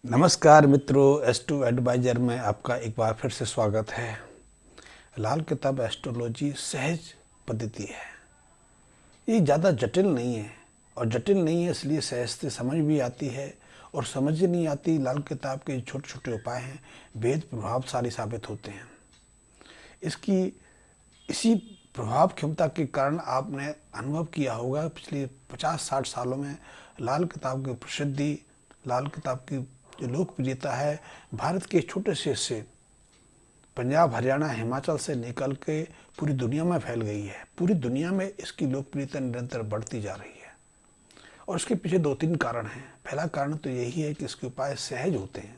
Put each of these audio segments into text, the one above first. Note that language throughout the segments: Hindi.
नमस्कार मित्रों, एस्ट्रो एडवाइजर में आपका एक बार फिर से स्वागत है। लाल किताब एस्ट्रोलॉजी सहज पद्धति है। ये ज़्यादा जटिल नहीं है और जटिल नहीं है इसलिए सहज से समझ भी आती है। और समझ ही नहीं आती, लाल किताब के छोटे छोटे उपाय हैं, बेहद प्रभावशाली साबित होते हैं। इसकी इसी प्रभाव क्षमता के कारण आपने अनुभव किया होगा पिछले 50-60 सालों में लाल किताब की प्रसिद्धि, लाल किताब की जो लोकप्रियता है भारत के छोटे से हिस्से पंजाब, हरियाणा, हिमाचल से निकल के पूरी दुनिया में फैल गई है। पूरी दुनिया में इसकी लोकप्रियता निरंतर बढ़ती जा रही है और इसके पीछे 2-3 कारण हैं। पहला कारण तो यही है कि इसके उपाय सहज होते हैं,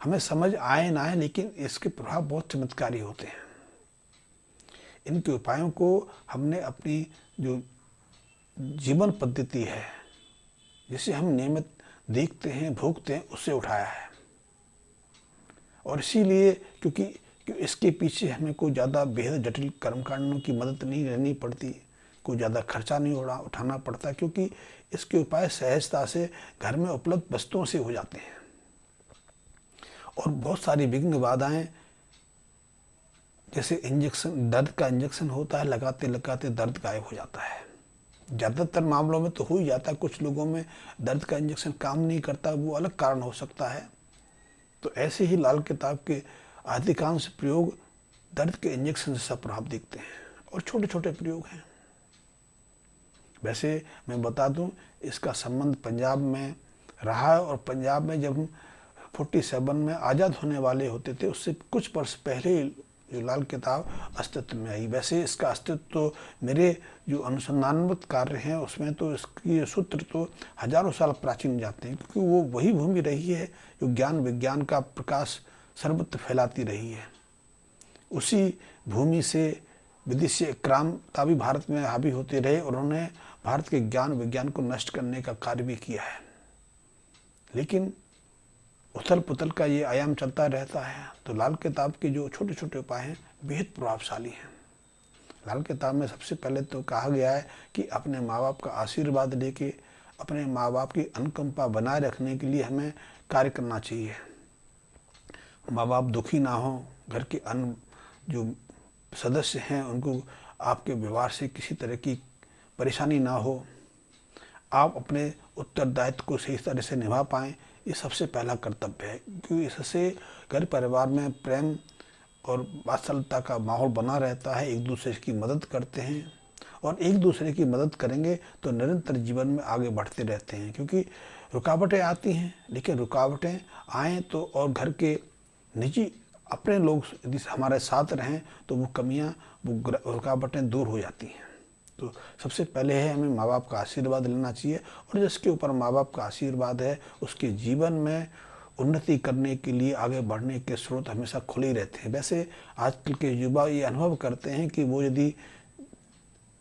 हमें समझ आए ना आए, लेकिन इसके प्रभाव बहुत चमत्कारी होते हैं। इनके उपायों को हमने अपनी जो जीवन पद्धति है, जिसे हम नियमित देखते हैं, भोगते हैं, उससे उठाया है। और इसीलिए क्योंकि इसके पीछे हमें कोई ज़्यादा बेहद जटिल कर्मकांडों की मदद नहीं लेनी पड़ती, कोई ज़्यादा खर्चा नहीं उठाना पड़ता, क्योंकि इसके उपाय सहजता से घर में उपलब्ध वस्तुओं से हो जाते हैं। और बहुत सारी विघ्न बाधाएं, जैसे इंजेक्शन, दर्द का इंजेक्शन होता है, लगाते लगाते दर्द गायब हो जाता है। ज़्यादातर मामलों में तो हो ही जाता है, कुछ लोगों में दर्द का इंजेक्शन काम नहीं करता, वो अलग कारण हो सकता है। तो ऐसे ही लाल किताब के अधिकांश प्रयोग दर्द के इंजेक्शन से सब प्रभाव दिखते हैं और छोटे छोटे प्रयोग हैं। वैसे मैं बता दूं, इसका संबंध पंजाब में रहा है और पंजाब में जब 47 में आज़ाद होने वाले होते थे, उससे कुछ वर्ष पहले जो लाल किताब अस्तित्व में आई। वैसे इसका अस्तित्व तो मेरे जो अनुसंधानमत कार्य हैं उसमें तो इसकी सूत्र तो हजारों साल प्राचीन जाते हैं, क्योंकि वो वही भूमि रही है जो ज्ञान विज्ञान का प्रकाश सर्वत्र फैलाती रही है। उसी भूमि से विदेशी क्रांता भी भारत में हावी होते रहे और उन्होंने भारत के ज्ञान विज्ञान को नष्ट करने का कार्य भी किया है। लेकिन उथल पुथल का ये आयाम चलता रहता है। तो लाल किताब के जो छोटे छोटे उपाय हैं बेहद प्रभावशाली हैं। लाल किताब में सबसे पहले तो कहा गया है कि अपने माँ बाप का आशीर्वाद लेके अपने माँ बाप की अनुकंपा बनाए रखने के लिए हमें कार्य करना चाहिए। माँ बाप दुखी ना हो, घर के अन्य जो सदस्य हैं उनको आपके व्यवहार से किसी तरह की परेशानी ना हो, आप अपने उत्तरदायित्व को सही तरह से निभा पाएँ, ये सबसे पहला कर्तव्य है। क्योंकि इससे घर परिवार में प्रेम और वात्सल्यता का माहौल बना रहता है, एक दूसरे की मदद करते हैं और एक दूसरे की मदद करेंगे तो निरंतर जीवन में आगे बढ़ते रहते हैं। क्योंकि रुकावटें आती हैं, लेकिन रुकावटें आएँ तो और घर के निजी अपने लोग यदि हमारे साथ रहें तो वो कमियाँ, वो रुकावटें दूर हो जाती हैं। तो सबसे पहले है हमें माँ बाप का आशीर्वाद लेना चाहिए, और जिसके ऊपर माँ बाप का आशीर्वाद है उसके जीवन में उन्नति करने के लिए, आगे बढ़ने के स्रोत हमेशा खुले ही रहते हैं। वैसे आजकल के युवा ये अनुभव करते हैं कि वो यदि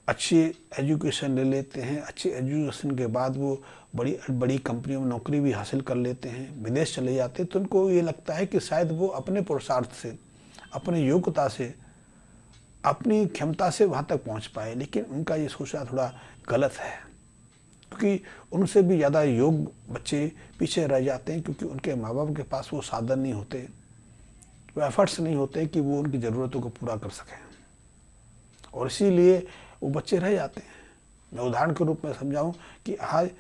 अच्छी एजुकेशन ले लेते हैं, अच्छी एजुकेशन के बाद वो बड़ी बड़ी कंपनियों में नौकरी भी हासिल कर लेते हैं, विदेश चले जाते हैं, तो उनको ये लगता है कि शायद वो अपने पुरुषार्थ से, अपनी योग्यता से, अपनी क्षमता से वहाँ तक पहुँच पाए। लेकिन उनका ये सोचना थोड़ा गलत है, क्योंकि उनसे भी ज़्यादा योग्य बच्चे पीछे रह जाते हैं, क्योंकि उनके माँ बाप के पास वो साधन नहीं होते, वो एफर्ट्स नहीं होते कि वो उनकी ज़रूरतों को पूरा कर सकें, और इसीलिए वो बच्चे रह जाते हैं। मैं उदाहरण के रूप में समझाऊं कि आज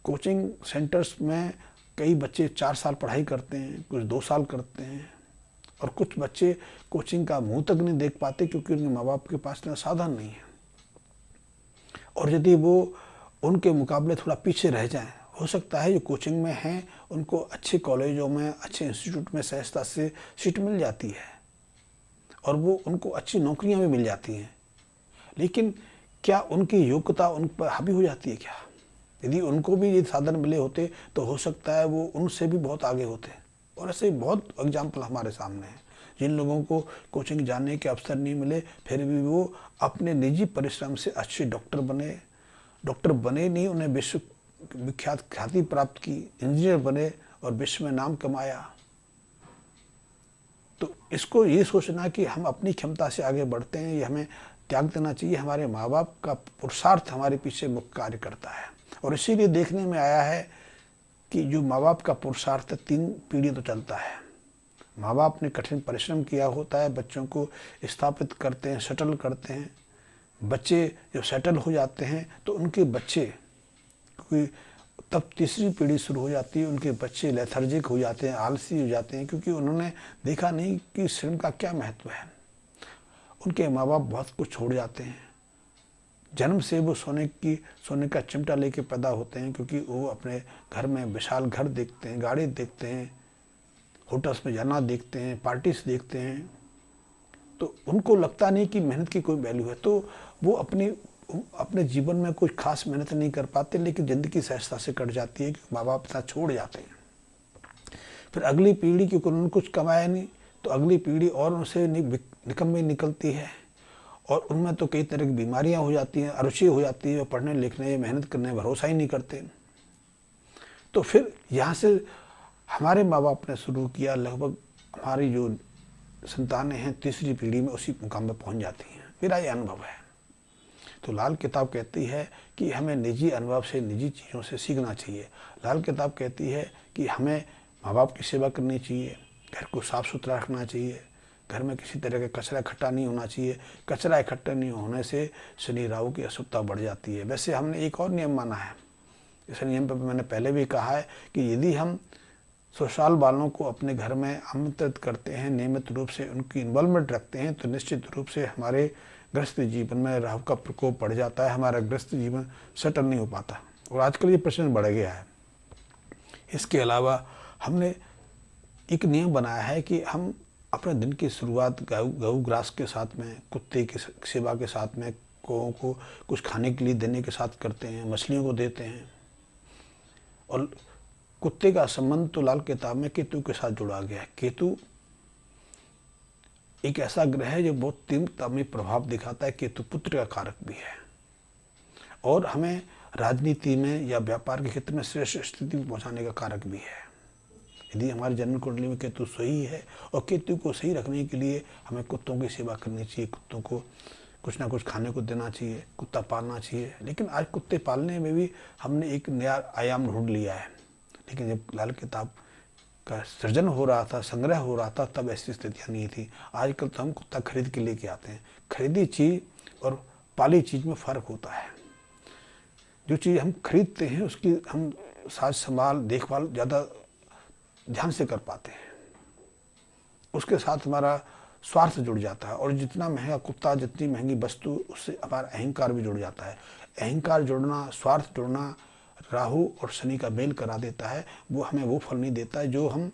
कोचिंग सेंटर्स में कई बच्चे 4 साल पढ़ाई करते हैं, कुछ 2 साल करते हैं, और कुछ बच्चे कोचिंग का मुंह तक नहीं देख पाते क्योंकि उनके माँ बाप के पास इतना साधन नहीं है। और यदि वो उनके मुकाबले थोड़ा पीछे रह जाएं, हो सकता है जो कोचिंग में हैं उनको अच्छे कॉलेजों में, अच्छे इंस्टीट्यूट में सहजता से सीट मिल जाती है और वो उनको अच्छी नौकरियां भी मिल जाती हैं। लेकिन क्या उनकी योग्यता उन पर हावी हो जाती है क्या? यदि उनको भी ये साधन मिले होते तो हो सकता है वो उनसे भी बहुत आगे होते। और ऐसे बहुत एग्जाम्पल हमारे सामने हैं, जिन लोगों को कोचिंग जाने के अवसर नहीं मिले, फिर भी वो अपने निजी परिश्रम से अच्छे डॉक्टर बने। डॉक्टर बने नहीं, उन्हें विश्व विख्यात ख्याति प्राप्त की, इंजीनियर बने और विश्व में नाम कमाया। तो इसको ये सोचना कि हम अपनी क्षमता से आगे बढ़ते हैं, ये हमें त्याग देना चाहिए। हमारे माँ बाप का पुरुषार्थ हमारे पीछे मुख्य कार्य करता है। और इसीलिए देखने में आया है कि जो माँ बाप का पुरुषार्थ 3 पीढ़ी तो चलता है। माँ बाप ने कठिन परिश्रम किया होता है, बच्चों को स्थापित करते हैं, सेटल करते हैं। बच्चे जब सेटल हो जाते हैं तो उनके बच्चे, क्योंकि तब तीसरी पीढ़ी शुरू हो जाती है, उनके बच्चे लेथर्जिक हो जाते हैं, आलसी हो जाते हैं, क्योंकि उन्होंने देखा नहीं कि श्रम का क्या महत्व है। उनके माँ बाप बहुत कुछ छोड़ जाते हैं। जन्म से वो सोने का चिमटा लेके पैदा होते हैं, क्योंकि वो अपने घर में विशाल घर देखते हैं, गाड़ी देखते हैं, होटल्स में जाना देखते हैं, पार्टीज देखते हैं, तो उनको लगता नहीं कि मेहनत की कोई वैल्यू है। तो वो अपने जीवन में कुछ खास मेहनत नहीं कर पाते, लेकिन ज़िंदगी सहजता से कट जाती है क्योंकि माँ बाप पिता छोड़ जाते हैं। फिर अगली पीढ़ी, क्योंकि उन्होंने कुछ कमाया नहीं, तो अगली पीढ़ी और उनसे निकम्मी निकलती है, और उनमें तो कई तरह की बीमारियां हो जाती हैं, अरुचि हो जाती है, पढ़ने लिखने मेहनत करने भरोसा ही नहीं करते। तो फिर यहाँ से हमारे माँ बाप ने शुरू किया, लगभग हमारी जो संतानें हैं तीसरी पीढ़ी में उसी मुकाम पर पहुँच जाती हैं। मेरा ये अनुभव है। तो लाल किताब कहती है कि हमें निजी अनुभव से, निजी चीज़ों से सीखना चाहिए। लाल किताब कहती है कि हमें माँ बाप की सेवा करनी चाहिए, घर को साफ़ सुथरा रखना चाहिए, घर में किसी तरह का कचरा इकट्ठा नहीं होना चाहिए। कचरा इकट्ठा नहीं होने से शनि राहु की अशुभता बढ़ जाती है। वैसे हमने एक और नियम माना है, इस नियम पर मैंने पहले भी कहा है कि यदि हम ससुराल वालों को अपने घर में आमंत्रित करते हैं, नियमित रूप से उनकी इन्वॉल्वमेंट रखते हैं, तो निश्चित रूप से हमारे गृहस्थ जीवन में राहु का प्रकोप बढ़ जाता है, हमारा गृहस्थ जीवन सेटल नहीं हो पाता, और आजकल ये प्रश्न बढ़ गया है। इसके अलावा हमने एक नियम बनाया है कि हम अपने दिन की शुरुआत गऊ ग्रास के साथ में, कुत्ते की सेवा के साथ में, कौओं को कुछ खाने के लिए देने के साथ करते हैं, मछलियों को देते हैं। और कुत्ते का संबंध तो लाल किताब में केतु के साथ जुड़ा गया है। केतु एक ऐसा ग्रह है जो बहुत तीव्रता में प्रभाव दिखाता है। केतु पुत्र का कारक भी है, और हमें राजनीति में या व्यापार के क्षेत्र में श्रेष्ठ स्थिति पहुंचाने का कारक भी है। यदि हमारी जन्म कुंडली में केतु सही है, और केतु को सही रखने के लिए हमें कुत्तों की सेवा करनी चाहिए, कुत्तों को कुछ ना कुछ खाने को देना चाहिए, कुत्ता पालना चाहिए। लेकिन आज कुत्ते पालने में भी हमने एक नया आयाम ढूंढ लिया है। लेकिन जब लाल किताब का सृजन हो रहा था, संग्रह हो रहा था, तब ऐसी स्थितियाँ नहीं थी। आजकल तो हम कुत्ता खरीद के लेके आते हैं। खरीदी चीज़ और पाली चीज़ में फ़र्क होता है। जो चीज़ हम खरीदते हैं उसकी हम साज संभाल देखभाल ज़्यादा ध्यान से कर पाते हैं, उसके साथ हमारा स्वार्थ जुड़ जाता है। और जितना महंगा कुत्ता, जितनी महंगी वस्तु, उससे हमारा अहंकार भी जुड़ जाता है। अहंकार जुड़ना, स्वार्थ जुड़ना राहु और शनि का मेल करा देता है। वो हमें वो फल नहीं देता है जो हम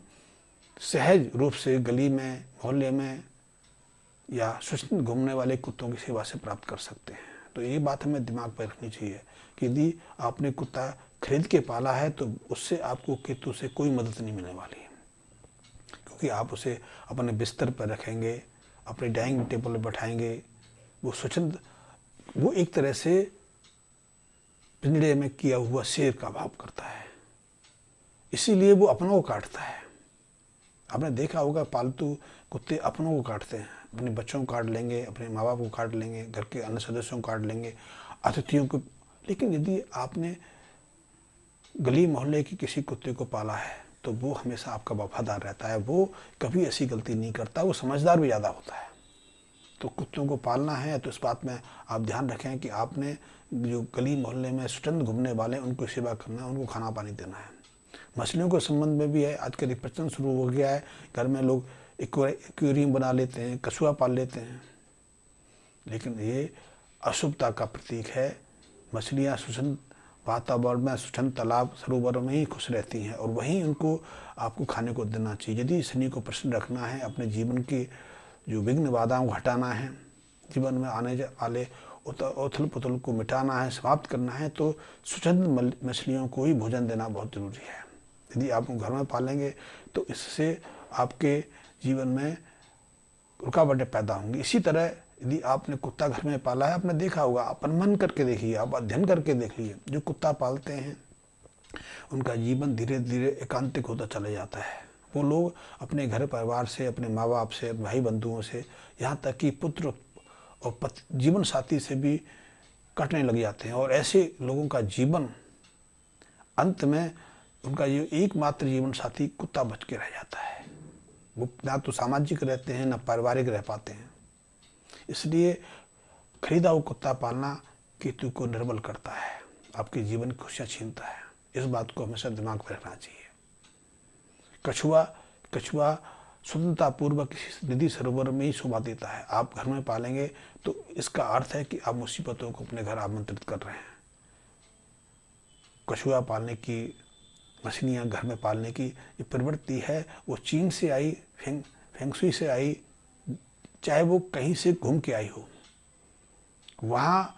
सहज रूप से गली में, मोहल्ले में या स्वच्छंद घूमने वाले कुत्तों की सेवा से प्राप्त कर सकते हैं। तो ये बात हमें दिमाग पर रखनी चाहिए कि यदि आपने कुत्ता खरीद के पाला है तो उससे आपको केतु से कोई मदद नहीं मिलने वाली है, क्योंकि आप उसे अपने बिस्तर पर रखेंगे, अपने डाइनिंग टेबल पर बैठाएंगे। वो स्वच्छंद, वो एक तरह से पिंजड़े में किया हुआ शेर का भाव करता है, इसीलिए वो अपनों को काटता है। आपने देखा होगा पालतू कुत्ते अपनों को काटते हैं, अपने बच्चों को काट लेंगे, अपने माँ बाप को काट लेंगे, घर के अन्य सदस्यों को काट लेंगे, अतिथियों को। लेकिन यदि आपने गली मोहल्ले की किसी कुत्ते को पाला है तो वो हमेशा आपका वफादार रहता है, वो कभी ऐसी गलती नहीं करता, वो समझदार भी ज़्यादा होता है। तो कुत्तों को पालना है तो इस बात में आप ध्यान रखें कि आपने जो गली मोहल्ले में स्वच्छंद घूमने वाले उनको सेवा करना है, उनको खाना पानी देना है। मछलियों के संबंध में भी है, आजकल एक प्रचलन शुरू हो गया है, घर में लोग एक्वेरियम बना लेते हैं, कछुआ पाल लेते हैं, लेकिन ये अशुभता का प्रतीक है। मछलियाँ स्वच्छंद वातावरण में, स्वच्छंद तालाब सरोवर में ही खुश रहती हैं, और वहीं उनको आपको खाने को देना चाहिए। यदि शनि को प्रसन्न रखना है, अपने जीवन की जो विघ्न बाधाओं को हटाना है, जीवन में आने वाले उथल पुथल को मिटाना है, समाप्त करना है, तो स्वच्छंद मछलियों को ही भोजन देना बहुत ज़रूरी है। यदि आप घर में पालेंगे तो इससे आपके जीवन में रुकावटें पैदा होंगी। इसी तरह यदि आपने कुत्ता घर में पाला है, आपने देखा होगा, आप अनुमान करके देखिए, आप अध्ययन करके देख लीजिए, जो कुत्ता पालते हैं उनका जीवन धीरे धीरे एकांतिक होता चला जाता है। वो लोग अपने घर परिवार से, अपने माँ बाप से, भाई बंधुओं से, यहाँ तक कि पुत्र और जीवन साथी से भी कटने लग जाते हैं, और ऐसे लोगों का जीवन अंत में उनका ये एकमात्र जीवन साथी कुत्ता बच के रह जाता है। वो ना तो सामाजिक रहते हैं, ना पारिवारिक रह पाते हैं। इसलिए खरीदा हुआ कुत्ता पालना केतु को निर्बल करता है, आपके जीवन की खुशियाँ छीनता है। इस बात को हमेशा दिमाग में रखना चाहिए। कछुआ स्वतंत्रता पूर्वक किसी नदी सरोवर में ही शोभा देता है। आप घर में पालेंगे तो इसका अर्थ है कि आप मुसीबतों को अपने घर आमंत्रित कर रहे हैं। कछुआ पालने की, मछलियाँ घर में पालने की ये प्रवृत्ति है, वो चीन से आई, फेंगशुई से आई, चाहे वो कहीं से घूम के आई हो। वहाँ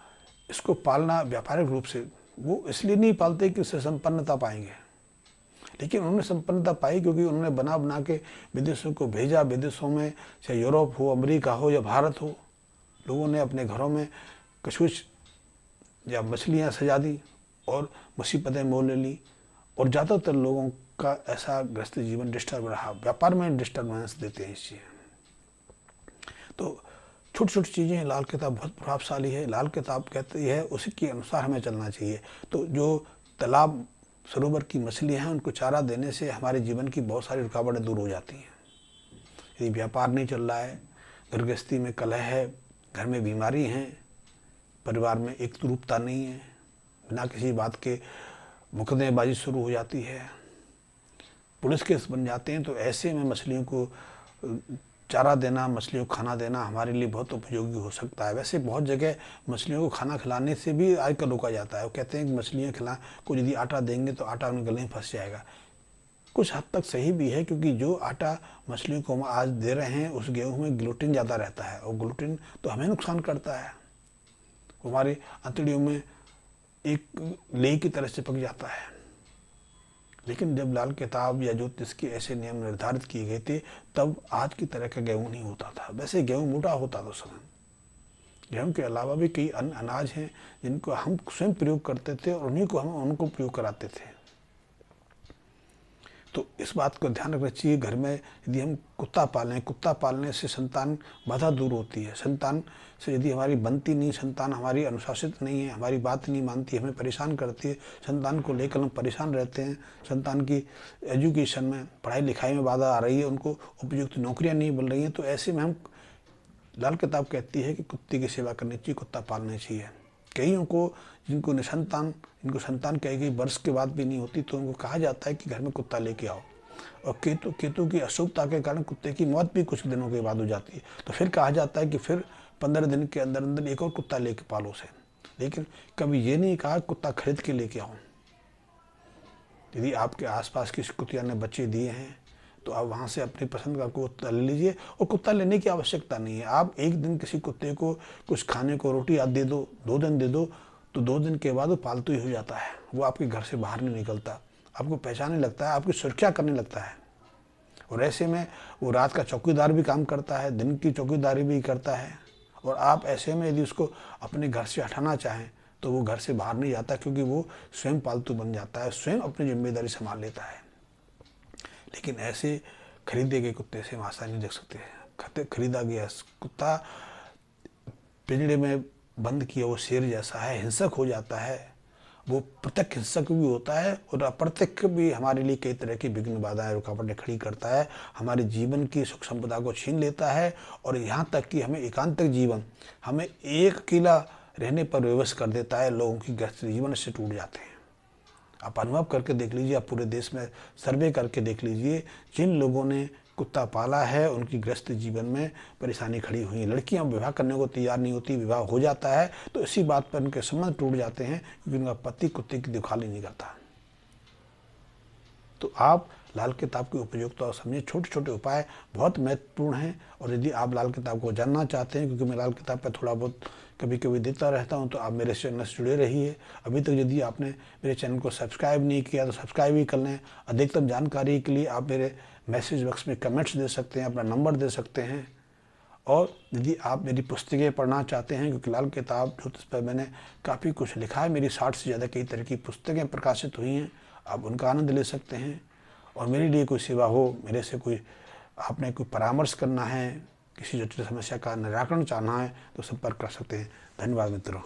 इसको पालना व्यापारिक रूप से वो इसलिए नहीं पालते कि उससे संपन्नता पाएंगे, लेकिन उन्होंने संपन्नता पाई क्योंकि उन्होंने बना बना के विदेशों को भेजा। विदेशों में चाहे यूरोप हो, अमेरिका हो या भारत हो, लोगों ने अपने घरों में कछुआ या मछलियाँ सजा दी और मुसीबतें मोल ले ली। और ज़्यादातर लोगों का ऐसा ग्रस्त जीवन डिस्टर्ब रहा। व्यापार में डिस्टर्बेंस देते हैं इस चीज़। तो छोटी छोटी चीज़ें, लाल किताब बहुत प्रभावशाली है। लाल किताब कहती है उसी के अनुसार हमें चलना चाहिए। तो जो तालाब सरोवर की मछलियाँ हैं उनको चारा देने से हमारे जीवन की बहुत सारी रुकावटें दूर हो जाती हैं। यदि व्यापार नहीं चल रहा है, घर गृहस्थी में कलह है, घर में बीमारी है, परिवार में एकरूपता नहीं है, बिना किसी बात के मुकदमेबाजी शुरू हो जाती है, पुलिस केस बन जाते हैं, तो ऐसे में मछलियों को चारा देना, मछलियों को खाना देना हमारे लिए बहुत उपयोगी हो सकता है। वैसे बहुत जगह मछलियों को खाना खिलाने से भी आजकल रोका जाता है। वो कहते हैं कि मछलियाँ को यदि आटा देंगे तो आटा उनके गले में फंस जाएगा। कुछ हद तक सही भी है, क्योंकि जो आटा मछलियों को हम आज दे रहे हैं उस गेहूँ में ग्लूटेन ज़्यादा रहता है, और ग्लूटेन तो हमें नुकसान करता है। हमारे अंतड़ियों में एक लेई की तरह से पक जाता है। लेकिन जब लाल किताब या ज्योतिष के ऐसे नियम निर्धारित किए गए थे, तब आज की तरह का गेहूँ नहीं होता था। वैसे गेहूँ मोटा होता था उस समय। गेहूँ के अलावा भी कई अन्य अनाज हैं जिनको हम स्वयं प्रयोग करते थे और उन्हीं को हम उनको प्रयोग कराते थे। तो इस बात को ध्यान रखना चाहिए। घर में यदि हम कुत्ता पालें, कुत्ता पालने से संतान बाधा दूर होती है। संतान से यदि हमारी बनती नहीं, संतान हमारी अनुशासित नहीं है, हमारी बात नहीं मानती, हमें परेशान करती है, संतान को लेकर हम परेशान रहते हैं, संतान की एजुकेशन में, पढ़ाई लिखाई में बाधा आ रही है, उनको उपयुक्त नौकरियां नहीं मिल रही हैं, तो ऐसे में हम, लाल किताब कहती है कि कुत्ते की सेवा करनी चाहिए, कुत्ता पालना चाहिए। कईयों को जिनको जिनको संतान कई वर्ष के बाद भी नहीं होती, तो उनको कहा जाता है कि घर में कुत्ता लेके आओ। और केतु की अशुभता के कारण कुत्ते की मौत भी कुछ दिनों के बाद हो जाती है, तो फिर कहा जाता है कि फिर 15 दिन के अंदर अंदर एक और कुत्ता लेके पालो उसे। लेकिन कभी ये नहीं कहा कुत्ता खरीद के लेके आओ। यदि आपके आसपास किसी कुतिया ने बच्चे दिए हैं तो आप वहाँ से अपनी पसंद का कुत्ता ले लीजिए। और कुत्ता लेने की आवश्यकता नहीं है। आप एक दिन किसी कुत्ते को कुछ खाने को, रोटी याद दे दो, 2 दिन दे दो, तो 2 दिन के बाद वो पालतू ही हो जाता है। वो आपके घर से बाहर नहीं निकलता, आपको पहचानने लगता है, आपकी सुरक्षा करने लगता है। और ऐसे में वो रात का चौकीदार भी काम करता है, दिन की चौकीदारी भी करता है। और आप ऐसे में यदि उसको अपने घर से हटाना चाहें तो वो घर से बाहर नहीं जाता, क्योंकि वो स्वयं पालतू बन जाता है, स्वयं अपनी जिम्मेदारी संभाल लेता है। लेकिन ऐसे खरीदे गए कुत्ते से हम आसानी नहीं देख सकते। खरीदा गया कुत्ता पिंजरे में बंद किया वो शेर जैसा है, हिंसक हो जाता है। वो प्रत्यक्ष हिंसक भी होता है और अप्रत्यक्ष भी हमारे लिए कई तरह की विघ्न, बाधाएं, रुकावटें खड़ी करता है। हमारे जीवन की सुख संपदा को छीन लेता है और यहाँ तक कि हमें एकांतक जीवन, हमें एक अकेला रहने पर विवश कर देता है। लोगों की गृहस्थ जीवन से टूट जाते हैं। आप अनुभव करके देख लीजिए, आप पूरे देश में सर्वे करके देख लीजिए, जिन लोगों ने कुत्ता पाला है उनकी गृहस्थ जीवन में परेशानी खड़ी हुई है। लड़कियां विवाह करने को तैयार नहीं होती, विवाह हो जाता है तो इसी बात पर उनके संबंध टूट जाते हैं क्योंकि उनका पति कुत्ते की देखभाली नहीं करता। तो आप लाल किताब की उपयोगिता और समझिए। छोटे छोटे उपाय बहुत महत्वपूर्ण हैं। और यदि आप लाल किताब को जानना चाहते हैं, क्योंकि मैं लाल किताब पर थोड़ा बहुत कभी कभी देता रहता हूं, तो आप मेरे चैनल से जुड़े रहिए। अभी तक यदि आपने मेरे चैनल को सब्सक्राइब नहीं किया तो सब्सक्राइब भी कर लें। अधिकतम जानकारी के लिए आप मेरे मैसेज बॉक्स में कमेंट्स दे सकते हैं, अपना नंबर दे सकते हैं। और यदि आप मेरी पुस्तकें पढ़ना चाहते हैं, क्योंकि लाल किताब ज्योतिष पर मैंने काफ़ी कुछ लिखा है, मेरी 60 से ज़्यादा कई तरह की पुस्तकें प्रकाशित हुई हैं, आप उनका आनंद ले सकते हैं। और मेरे लिए कोई सेवा हो, मेरे से कोई आपने कोई परामर्श करना है, किसी जटिल समस्या का निराकरण चाहना है, तो संपर्क कर सकते हैं। धन्यवाद मित्रों।